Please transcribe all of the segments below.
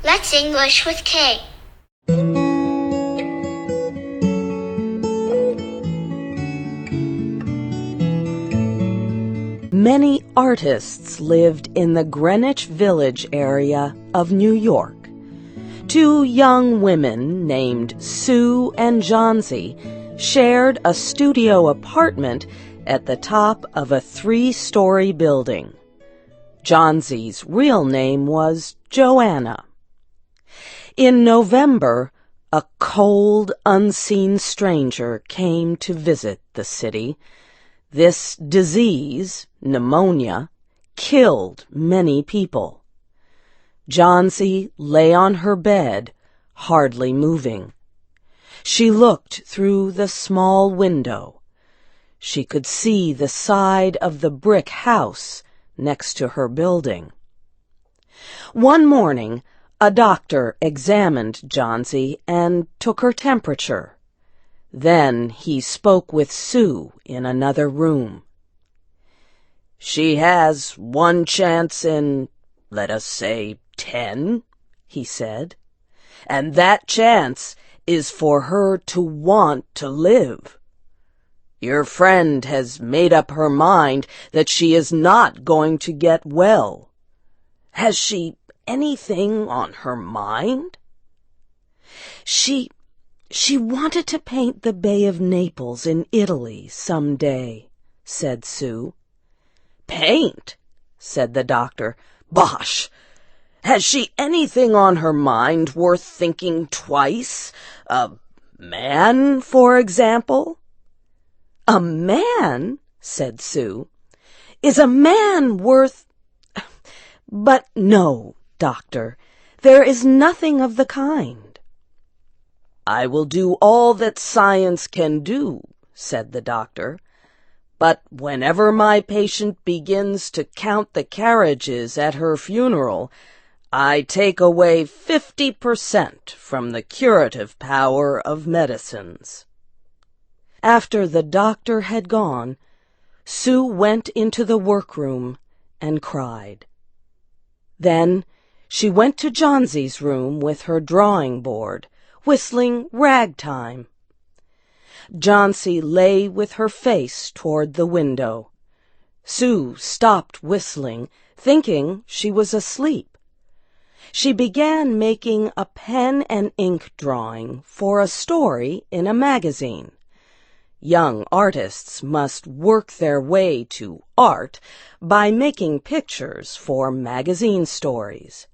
Let's English with K. Many artists lived in the Greenwich Village area of New York. Two young women named Sue and Johnsy shared a studio apartment at the top of a 3-story building. Johnsy's real name was Joanna. In November, a cold, unseen stranger came to visit the city. This disease, pneumonia, killed many people. Johnsy lay on her bed, hardly moving. She looked through the small window. She could see the side of the brick house next to her building. One morning, a doctor examined Johnsy and took her temperature. Then he spoke with Sue in another room. "She has one chance in, let us say, 10, he said, "and that chance is for her to want to live. Your friend has made up her mind that she is not going to get well. Has she anything on her mind?" She wanted to paint the Bay of Naples in Italy some day," said Sue. "Paint?" said the doctor. "Bosh! Has she anything on her mind worth thinking twice? A man, for example?" "A man?" said Sue. "Is a man worth— But no, doctor, there is nothing of the kind." "I will do all that science can do," said the doctor. "But whenever my patient begins to count the carriages at her funeral, I take away 50% from the curative power of medicines." After the doctor had gone, Sue went into the workroom and cried. Then she went to Johnsy's room with her drawing board, whistling ragtime. Johnsy lay with her face toward the window. Sue stopped whistling, thinking she was asleep. She began making a pen and ink drawing for a story in a magazine. Young artists must work their way to art by making pictures for magazine stories.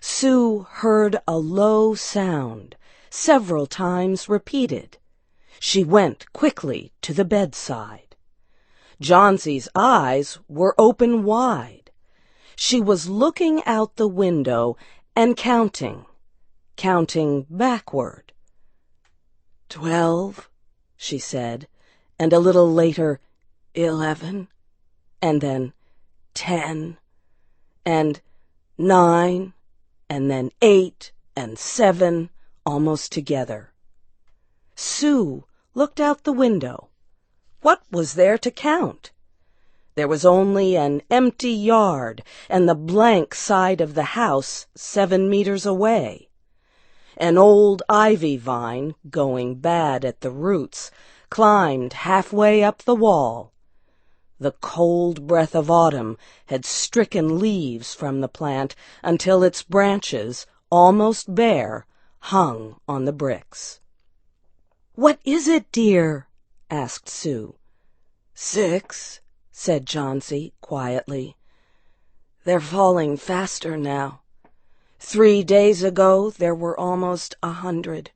Sue heard a low sound, several times repeated. She went quickly to the bedside. Johnsy's eyes were open wide. She was looking out the window and counting backward. 12, she said, and a little later, 11, and then 10, and 9, and then 8 and 7, almost together. Sue looked out the window. What was there to count? There was only an empty yard and the blank side of the house 7 meters away. An old ivy vine, going bad at the roots, climbed halfway up the wall. The cold breath of autumn had stricken leaves from the plant until its branches, almost bare, hung on the bricks. "What is it, dear?" asked Sue. 6, said Johnsy quietly. "They're falling faster now. 3 days ago there were almost 100.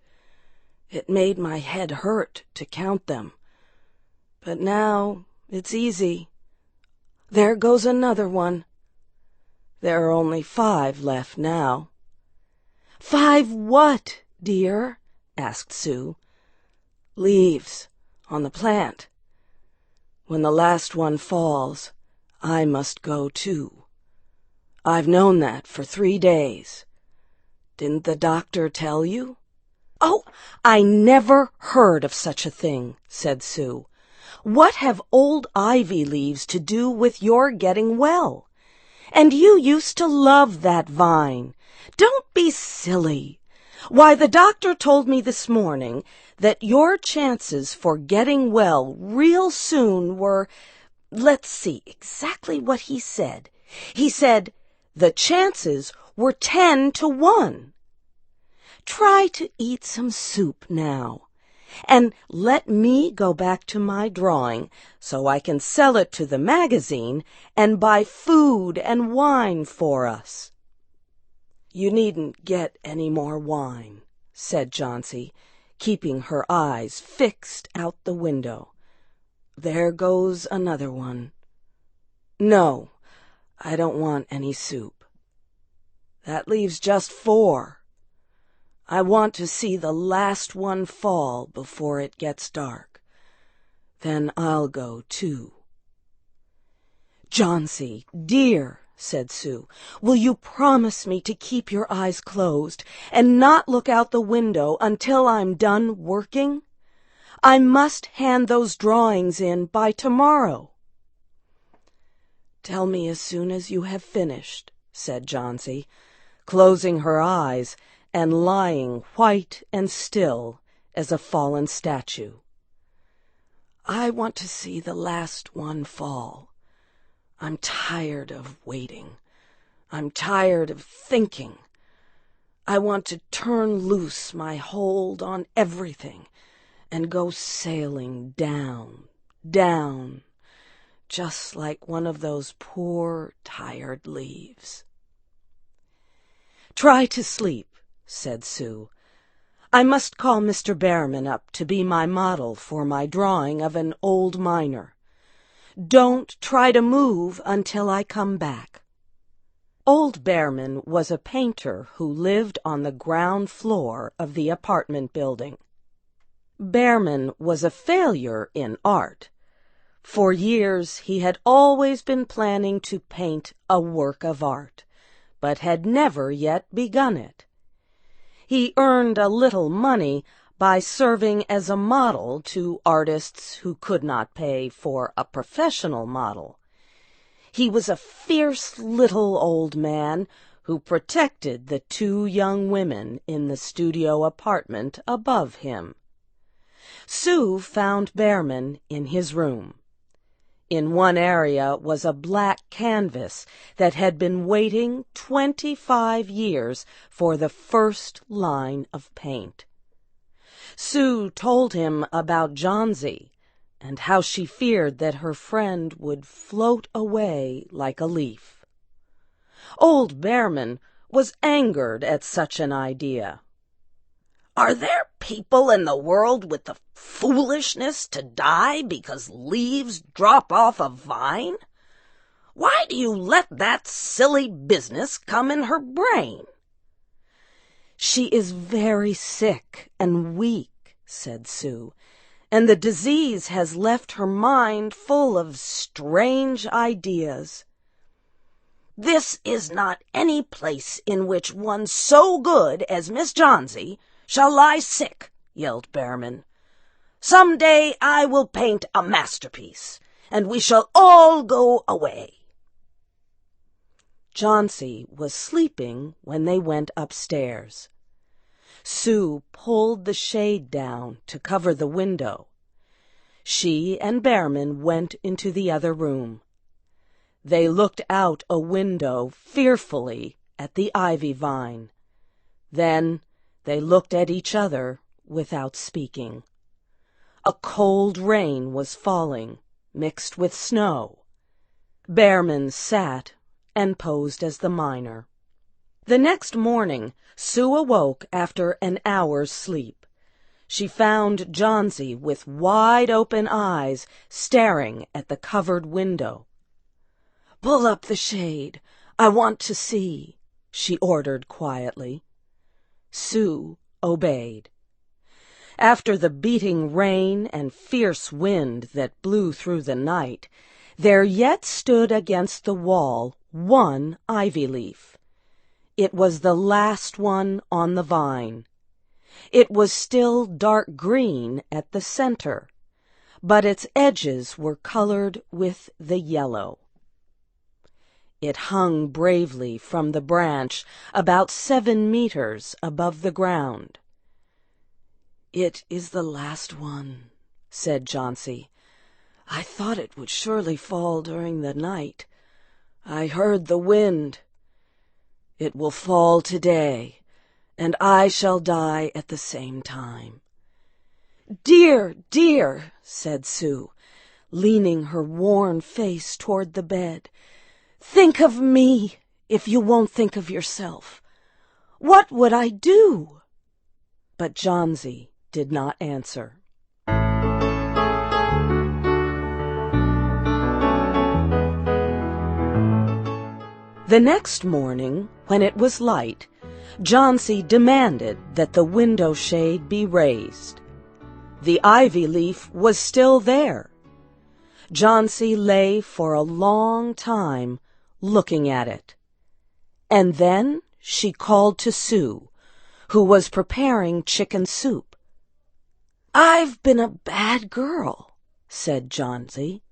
It made my head hurt to count them. But now it's easy. There goes another one. There are only 5 left now." "5 what, dear?" asked Sue. "Leaves on the plant. When the last one falls, I must go too. I've known that for 3 days. Didn't the doctor tell you?" "Oh, I never heard of such a thing," said Sue. "What have old ivy leaves to do with your getting well? And you used to love that vine. Don't be silly. Why, the doctor told me this morning that your chances for getting well real soon were, let's see exactly what he said. He said the chances were 10 to 1. Try to eat some soup now, and let me go back to my drawing so I can sell it to the magazine and buy food and wine for us." "You needn't get any more wine," said Johnsy, keeping her eyes fixed out the window. "There goes another one. No, I don't want any soup. That leaves just 4. I want to see the last one fall before it gets dark. Then I'll go too." "Johnsy, dear," said Sue, "will you promise me to keep your eyes closed and not look out the window until I'm done working? I must hand those drawings in by tomorrow." "Tell me as soon as you have finished," said Johnsy, closing her eyes and lying white and still as a fallen statue. "I want to see the last one fall. I'm tired of waiting. I'm tired of thinking. I want to turn loose my hold on everything and go sailing down, down, just like one of those poor, tired leaves." "Try to sleep," said Sue. "I must call Mr. Behrman up to be my model for my drawing of an old miner. Don't try to move until I come back." Old Behrman was a painter who lived on the ground floor of the apartment building. Behrman was a failure in art. For years he had always been planning to paint a work of art, but had never yet begun it. He earned a little money by serving as a model to artists who could not pay for a professional model. He was a fierce little old man who protected the 2 young women in the studio apartment above him. Sue found Behrman in his room. In one area was a black canvas that had been waiting 25 years for the first line of paint. Sue told him about Johnsy and how she feared that her friend would float away like a leaf. Old Behrman was angered at such an idea. "Are there people in the world with the foolishness to die because leaves drop off a vine? Why do you let that silly business come in her brain?" "She is very sick and weak," said Sue, "and the disease has left her mind full of strange ideas." "This is not any place in which one so good as Miss Johnsy shall lie sick," yelled Behrman. "Some day I will paint a masterpiece, and we shall all go away." Johnsy was sleeping when they went upstairs. Sue pulled the shade down to cover the window. She and Behrman went into the other room. They looked out a window fearfully at the ivy vine. Then they looked at each other without speaking. A cold rain was falling, mixed with snow. Behrman sat and posed as the miner. The next morning, Sue awoke after an hour's sleep. She found Johnsy with wide-open eyes staring at the covered window. "Pull up the shade. I want to see," she ordered quietly. Sue obeyed. After the beating rain and fierce wind that blew through the night, there yet stood against the wall one ivy leaf. It was the last one on the vine. It was still dark green at the center, but its edges were colored with the yellow. It hung bravely from the branch about 7 meters above the ground. "It is the last one," said Jauncey. "I thought it would surely fall during the night. I heard the wind. It will fall today, and I shall die at the same time." "Dear, dear," said Sue, leaning her worn face toward the bed. "Think of me, if you won't think of yourself. What would I do?" But Jauncey did not answer. The next morning, when it was light, Jauncey demanded that the window shade be raised. The ivy leaf was still there. Jauncey lay for a long time looking at it. And then she called to Sue, who was preparing chicken soup. "I've been a bad girl," said Jauncey.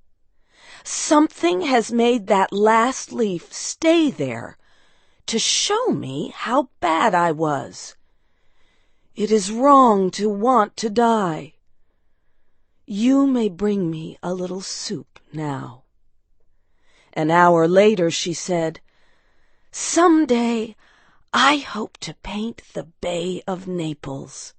"Something has made that last leaf stay there to show me how bad I was. It is wrong to want to die. You may bring me a little soup now." An hour later she said, "Some day I hope to paint the Bay of Naples."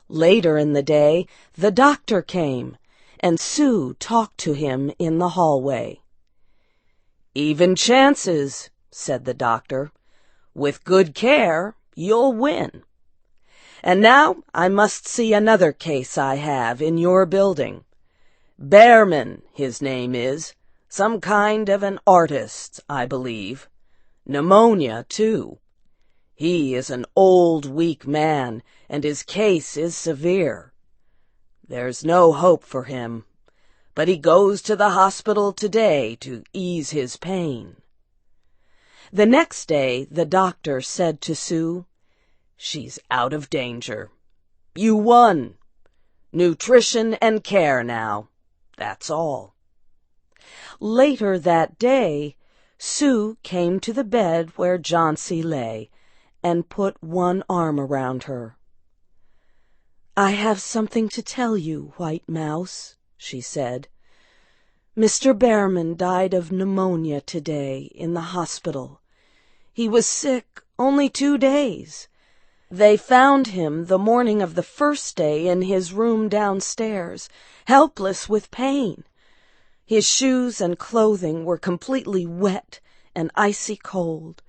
Later in the day the doctor came, and Sue talked to him in the hallway. "Even chances," said the doctor. "With good care, you'll win. And now I must see another case I have in your building. Behrman, his name is. Some kind of an artist, I believe. Pneumonia, too. He is an old, weak man, and his case is severe. There's no hope for him, but he goes to the hospital today to ease his pain." The next day the doctor said to Sue, "She's out of danger. You won. Nutrition and care now. That's all." Later that day, Sue came to the bed where Jauncey lay and put one arm around her. "I have something to tell you, White Mouse," she said. "Mr. Behrman died of pneumonia today in the hospital. He was sick only 2 days. They found him the morning of the first day in his room downstairs, helpless with pain. His shoes and clothing were completely wet and icy cold.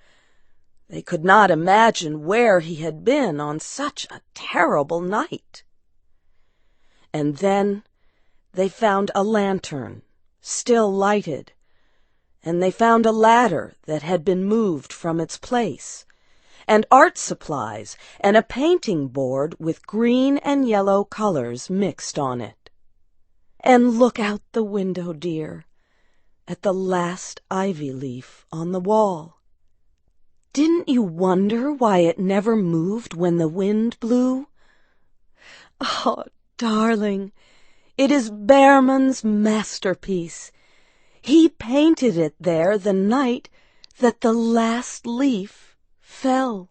They could not imagine where he had been on such a terrible night. And then they found a lantern, still lighted, and they found a ladder that had been moved from its place, and art supplies and a painting board with green and yellow colors mixed on it. And look out the window, dear, at the last ivy leaf on the wall. Didn't you wonder why it never moved when the wind blew? Oh, darling, it is Behrman's masterpiece. He painted it there the night that the last leaf fell."